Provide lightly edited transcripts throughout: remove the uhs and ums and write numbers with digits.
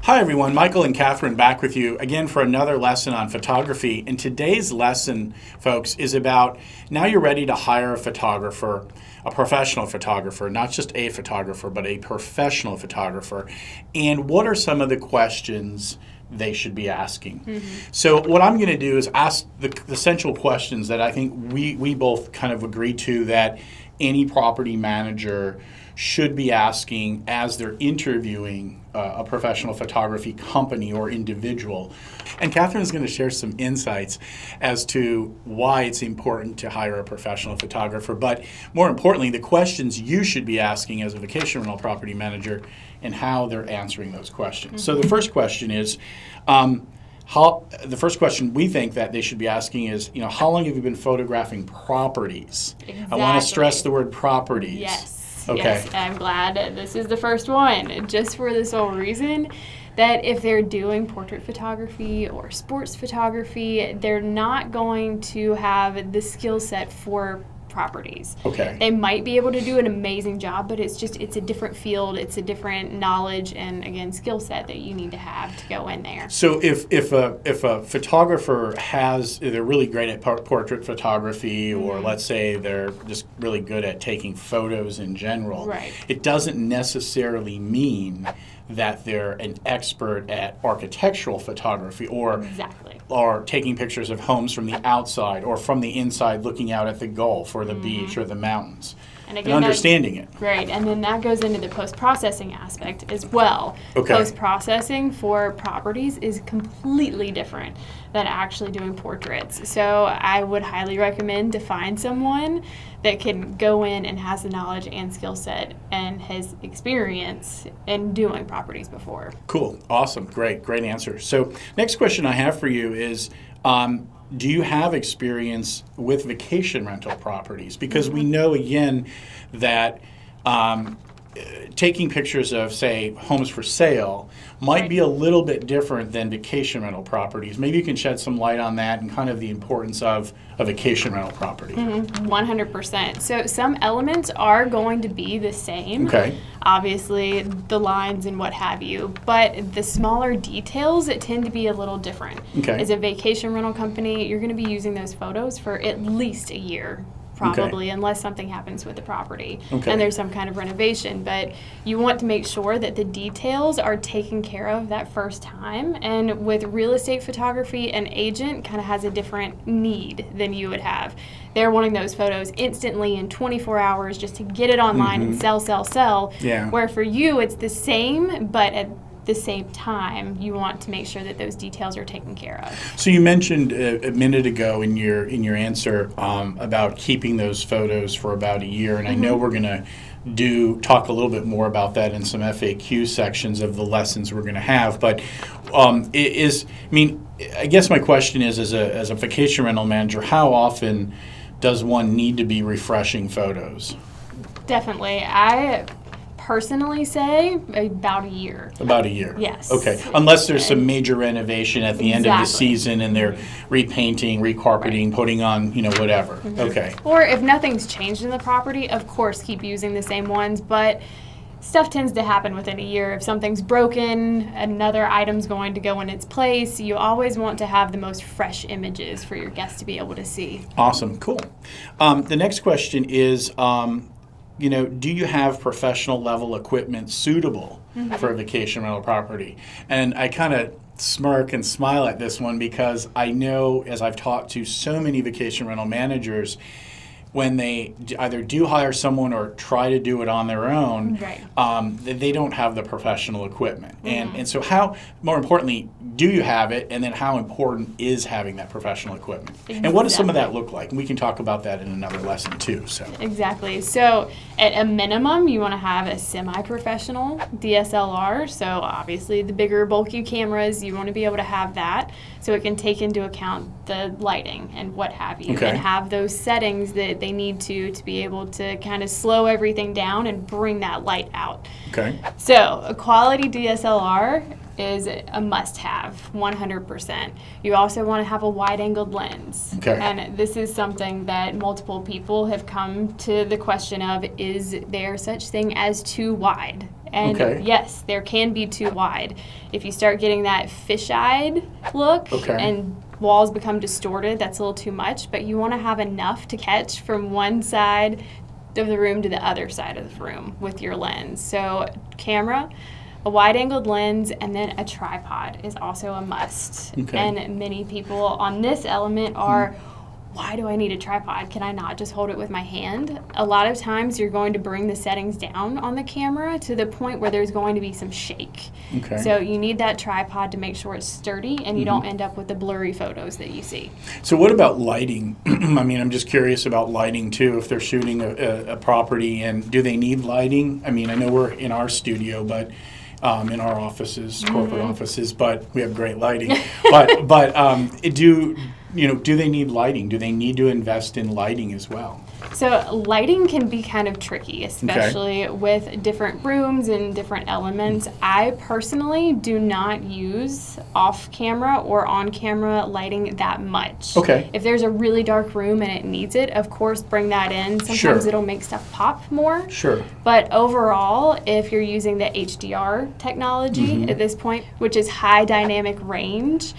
Hi everyone, Michael and Catherine back with you again for another lesson on photography. And today's lesson, folks, is about now you're ready to hire a photographer, a professional photographer, not just a photographer, but a professional photographer. And what are some of the questions they should be asking? So what I'm going to do is ask the central questions that I think we both kind of agree to that any property manager should be asking as they're interviewing a professional photography company or individual. And Catherine is going to share some insights as to why it's important to hire a professional photographer, but more importantly, the questions you should be asking as a vacation rental property manager and how they're answering those questions. So the first question is, the first question we think that they should be asking is, how long have you been photographing properties? Exactly. I want to stress the word properties. Yes. Okay. Yes, I'm glad this is the first one, just for the sole reason that if they're doing portrait photography or sports photography, they're not going to have the skill set for properties. Okay. They might be able to do an amazing job, but it's a different field, it's a different knowledge and, again, skill set that you need to have to go in there. So if a photographer they're really great at portrait photography, or let's say they're just really good at taking photos in general, right, it doesn't necessarily mean that they're an expert at architectural photography or taking pictures of homes from the outside or from the inside looking out at the Gulf or the beach or the mountains. And again, understanding it. Right, and then that goes into the post-processing aspect as well. Okay. Post-processing for properties is completely different than actually doing portraits. So I would highly recommend to find someone that can go in and has the knowledge and skill set and has experience in doing properties before. Cool, awesome, great answer. So next question I have for you is, do you have experience with vacation rental properties? Because we know, again, that taking pictures of, say, homes for sale might be a little bit different than vacation rental properties. Maybe you can shed some light on that and kind of the importance of a vacation rental property. 100%. So some elements are going to be the same. Okay. Obviously, the lines and what have you, but the smaller details tend to be a little different. Okay. As a vacation rental company, you're going to be using those photos for at least a year. Probably, unless something happens with the property and there's some kind of renovation. But you want to make sure that the details are taken care of that first time. And with real estate photography, an agent kind of has a different need than you would have. They're wanting those photos instantly in 24 hours just to get it online and sell. Yeah. Where for you, it's the same, but at the same time, you want to make sure that those details are taken care of. So you mentioned a minute ago in your answer about keeping those photos for about a year, and I know we're going to talk a little bit more about that in some FAQ sections of the lessons we're going to have. But I guess my question is, as a vacation rental manager, how often does one need to be refreshing photos? Definitely. I personally say about a year. About a year? Yes. Okay. Unless there's some major renovation at the end of the season and they're repainting, recarpeting, putting on, whatever. Okay. Or if nothing's changed in the property, of course keep using the same ones, but stuff tends to happen within a year. If something's broken, another item's going to go in its place. You always want to have the most fresh images for your guests to be able to see. Awesome. Cool. The next question is, do you have professional level equipment suitable for a vacation rental property? And I kind of smirk and smile at this one because I know, as I've talked to so many vacation rental managers, when they either do hire someone or try to do it on their own, they don't have the professional equipment. And so more importantly, do you have it? And then how important is having that professional equipment? Exactly. And what does some of that look like? And we can talk about that in another lesson too. So exactly. So at a minimum, you want to have a semi-professional DSLR. So obviously the bigger, bulky cameras, you want to be able to have that so it can take into account the lighting and what have you, and have those settings that they need to be able to kind of slow everything down and bring that light out. Okay. So a quality DSLR is a must-have, 100%. You also want to have a wide-angled lens. Okay. And this is something that multiple people have come to the question of, is there such thing as too wide? And yes, there can be too wide. If you start getting that fisheye look and walls become distorted, that's a little too much, but you want to have enough to catch from one side of the room to the other side of the room with your lens. So camera, a wide-angled lens, and then a tripod is also a must. And many people on this element are, why do I need a tripod? Can I not just hold it with my hand? A lot of times you're going to bring the settings down on the camera to the point where there's going to be some shake. So you need that tripod to make sure it's sturdy and you don't end up with the blurry photos that you see. So what about lighting? I mean, I'm just curious about lighting too, if they're shooting a property, and do they need lighting? I mean, I know we're in our studio, but in our offices, corporate offices, but we have great lighting. but do they need lighting? Do they need to invest in lighting as well? So lighting can be kind of tricky, especially with different rooms and different elements. I personally do not use off-camera or on-camera lighting that much. If there's a really dark room and it needs it, of course, bring that in. Sometimes it'll make stuff pop more. But overall, if you're using the HDR technology at this point, which is high dynamic range,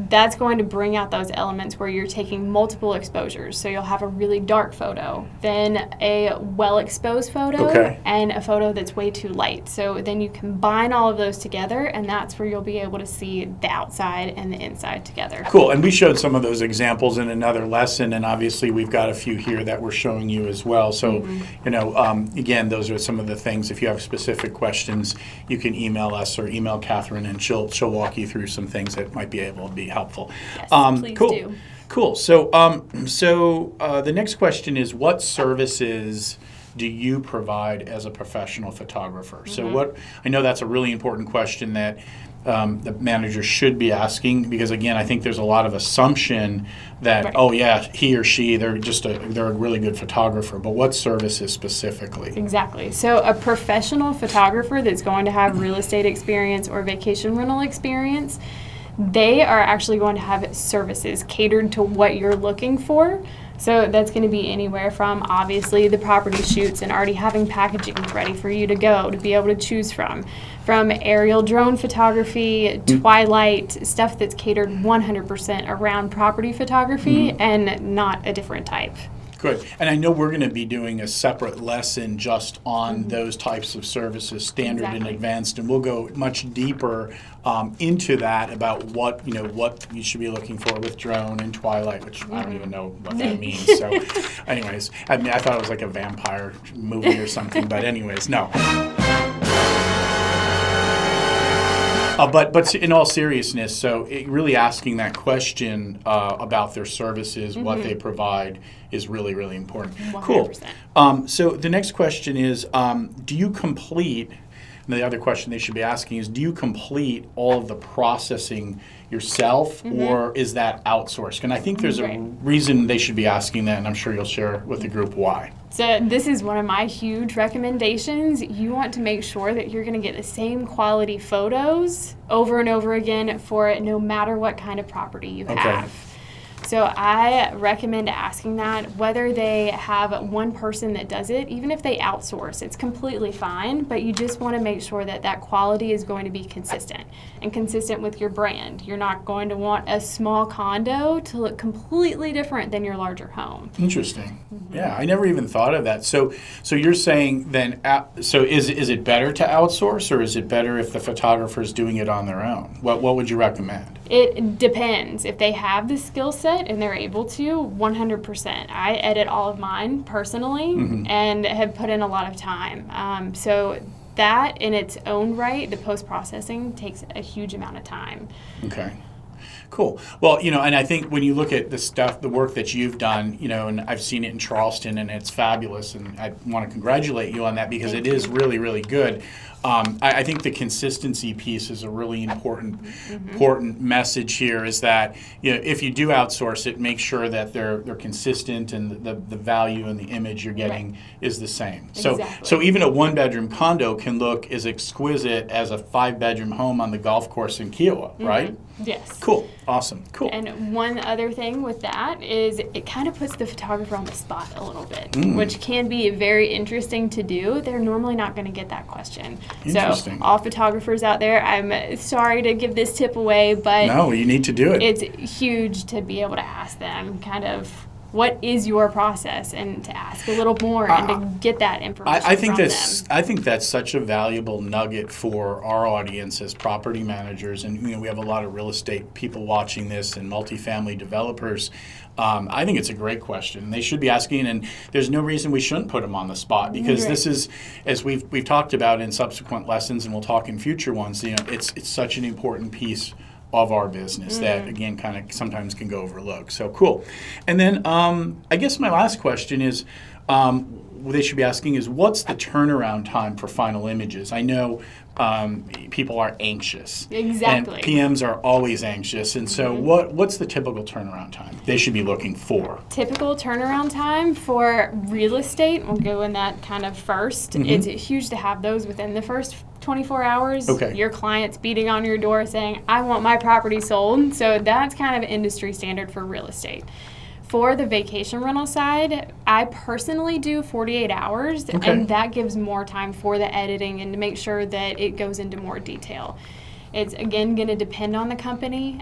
that's going to bring out those elements where you're taking multiple exposures. So you'll have a really dark photo, then a well-exposed photo, and a photo that's way too light. So then you combine all of those together, and that's where you'll be able to see the outside and the inside together. Cool. And we showed some of those examples in another lesson, and obviously we've got a few here that we're showing you as well. So, again, those are some of the things. If you have specific questions, you can email us or email Catherine, and she'll walk you through some things that might be able to be helpful. Yes, please do. Cool. So, the next question is, what services do you provide as a professional photographer? So, I know that's a really important question that the manager should be asking, because again, I think there's a lot of assumption that he or she, they're a really good photographer. But what services specifically? Exactly. So a professional photographer that's going to have real estate experience or vacation rental experience, they are actually going to have services catered to what you're looking for. So that's going to be anywhere from, obviously, the property shoots and already having packaging ready for you to go to be able to choose from aerial drone photography, twilight, stuff that's catered 100% around property photography and not a different type. Good. And I know we're going to be doing a separate lesson just on those types of services, standard and advanced, and we'll go much deeper into that about what you should be looking for with drone and twilight, which I don't even know what that means. So, anyways, I mean, I thought it was like a vampire movie or something, but anyways, no. But in all seriousness, so really asking that question about their services, what they provide, is really, really important. 100%. Cool. So the next question is, do you complete, and the other question they should be asking is, do you complete all of the processing yourself, or is that outsourced? And I think there's a reason they should be asking that, and I'm sure you'll share with the group why. So this is one of my huge recommendations. You want to make sure that you're going to get the same quality photos over and over again for no matter what kind of property you have. So I recommend asking that, whether they have one person that does it, even if they outsource, it's completely fine, but you just want to make sure that that quality is going to be consistent and consistent with your brand. You're not going to want a small condo to look completely different than your larger home. Interesting. Yeah, I never even thought of that. So you're saying then, so is it better to outsource, or is it better if the photographer's doing it on their own? What would you recommend? It depends. If they have the skill set and they're able to, 100%. I edit all of mine personally and have put in a lot of time. So that in its own right, the post-processing takes a huge amount of time. Okay. Cool. Well, and I think when you look at the work that you've done, and I've seen it in Charleston, and it's fabulous, and I want to congratulate you on that, because it is really, really good. I think the consistency piece is a really important message here, is that if you do outsource it, make sure that they're consistent and the value and the image you're getting is the same. So even a 1-bedroom condo can look as exquisite as a 5-bedroom home on the golf course in Kiowa, right? Yes. Cool. Cool. Awesome. Cool. And one other thing with that is it kind of puts the photographer on the spot a little bit, which can be very interesting to do. They're normally not going to get that question. So all photographers out there, I'm sorry to give this tip away, but no, you need to do it. It's huge to be able to ask them kind of, what is your process, and to ask a little more and to get that information I think from that's them. I think that's such a valuable nugget for our audience as property managers, and we have a lot of real estate people watching this and multifamily developers. I think it's a great question. They should be asking, and there's no reason we shouldn't put them on the spot, because this is, as we've talked about in subsequent lessons, and we'll talk in future ones. It's such an important piece of our business that, again, kind of sometimes can go overlooked. So cool. And then I guess my last question is, what they should be asking is, what's the turnaround time for final images? I know people are anxious. Exactly. And PMs are always anxious. And so what's the typical turnaround time they should be looking for? Typical turnaround time for real estate, we'll go in that kind of first. It's huge to have those within the first 24 hours. Okay. Your client's beating on your door saying, I want my property sold. So that's kind of industry standard for real estate. For the vacation rental side, I personally do 48 hours, and that gives more time for the editing and to make sure that it goes into more detail. It's, again, going to depend on the company.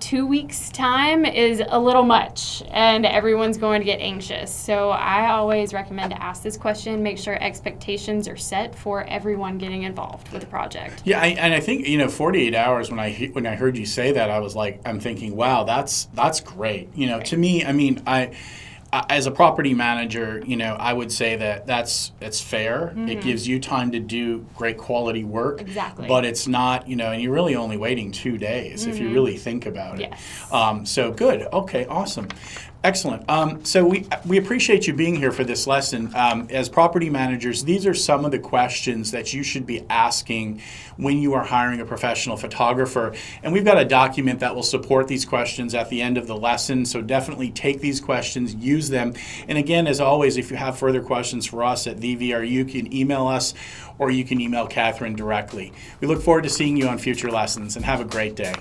2 weeks' time is a little much, and everyone's going to get anxious. So I always recommend to ask this question, make sure expectations are set for everyone getting involved with the project. Yeah, and I think 48 hours. When I heard you say that, I was like, I'm thinking, wow, that's great. To me, I mean, I as a property manager, I would say that's fair. It gives you time to do great quality work. Exactly. But it's not, and you're really only waiting 2 days if you really think about it. Yes. So good. Okay, awesome. Excellent. So we appreciate you being here for this lesson. As property managers, these are some of the questions that you should be asking when you are hiring a professional photographer. And we've got a document that will support these questions at the end of the lesson. So definitely take these questions, use them. And again, as always, if you have further questions for us at VVRU, you can email us or you can email Catherine directly. We look forward to seeing you on future lessons, and have a great day.